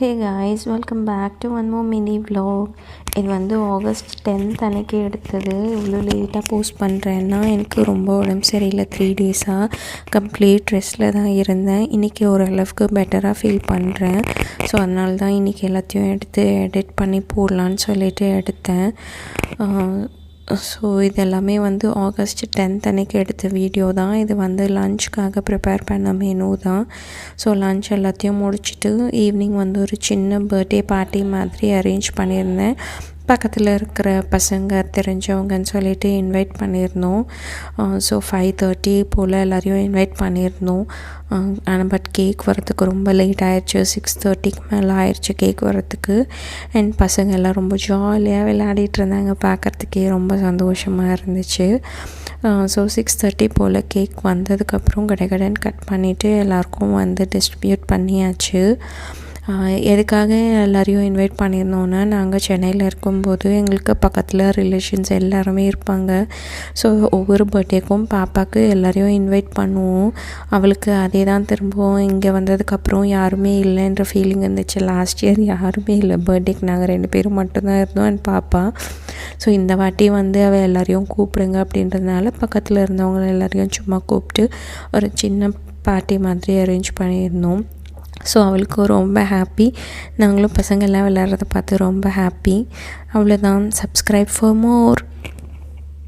Hey guys, welcome back to one more mini vlog. இது வந்து August 10th அன்றைக்கி எடுத்தது. இவ்வளோ லேட்டாக போஸ்ட் பண்ணுறேன்னா எனக்கு ரொம்ப உடம்பு சரியில்லை. 3 டேஸாக கம்ப்ளீட் ரெஸ்ட்டில் தான் இருந்தேன். இன்றைக்கி ஓரளவுக்கு பெட்டராக ஃபீல் பண்ணுறேன். ஸோ அதனால தான் இன்றைக்கி எல்லாத்தையும் எடுத்து எடிட் பண்ணி போடலான்னு சொல்லிட்டு எடுத்தேன். ஸோ இது எல்லாமே வந்து ஆகஸ்ட் 10th அன்றைக்கி எடுத்த வீடியோ தான். இது வந்து லஞ்சுக்காக ப்ரிப்பேர் பண்ண மெனு தான். ஸோ லன்ச் எல்லாத்தையும் முடிச்சுட்டு ஈவினிங் வந்து ஒரு சின்ன பர்த்டே பார்ட்டி மாதிரி அரேஞ்ச் பண்ணியிருந்தேன். பக்கத்தில் இருக்கிற பசங்க தெரிஞ்சவங்கன்னு சொல்லிட்டு இன்வைட் பண்ணியிருந்தோம். ஸோ 5:30 போல் எல்லோரையும் இன்வைட் பண்ணியிருந்தோம். ஆனால் பட் கேக் வரத்துக்கு ரொம்ப லேட் ஆயிடுச்சு. 6:30க்கு மேலே ஆயிடுச்சு கேக் வரத்துக்கு. அண்ட் பசங்க எல்லாம் ரொம்ப ஜாலியாக விளையாடிட்டு இருந்தாங்க. பார்க்குறதுக்கே ரொம்ப சந்தோஷமாக இருந்துச்சு. ஸோ 6:30 போல் கேக் வந்ததுக்கப்புறம் கடகடன்னு கட் பண்ணிவிட்டு எல்லாேருக்கும் வந்து டிஸ்ட்ரிபியூட் பண்ணியாச்சு. எதுக்காக எல்லோரையும் இன்வைட் பண்ணியிருந்தோன்னா, நாங்கள் சென்னையில் இருக்கும்போது எங்களுக்கு பக்கத்தில் ரிலேஷன்ஸ் எல்லாருமே இருப்பாங்க. ஸோ ஒவ்வொரு பர்த்டேக்கும் பாப்பாவுக்கு எல்லோரையும் இன்வைட் பண்ணுவோம். அவளுக்கு அதே தான் திரும்பவும் இங்கே வந்ததுக்கப்புறம் யாருமே இல்லைன்ற ஃபீலிங் இருந்துச்சு. லாஸ்ட் இயர் யாருமே இல்லை பர்த்டேக்கு, நாங்கள் 2 பேரும் மட்டும்தான் இருந்தோம் அண்ட் பாப்பா. ஸோ இந்த வாட்டி வந்து அவள் எல்லோரையும் கூப்பிடுங்க அப்படின்றதுனால பக்கத்தில் இருந்தவங்க எல்லோரையும் சும்மா கூப்பிட்டு ஒரு சின்ன பார்ட்டி மாதிரி அரேஞ்ச் பண்ணியிருந்தோம். ஸோ அவளுக்கு ரொம்ப ஹாப்பி. நாங்களும் பசங்கள்லாம் விளையாடுறத பார்த்து ரொம்ப ஹாப்பி. அவ்வளோதான். Subscribe for more.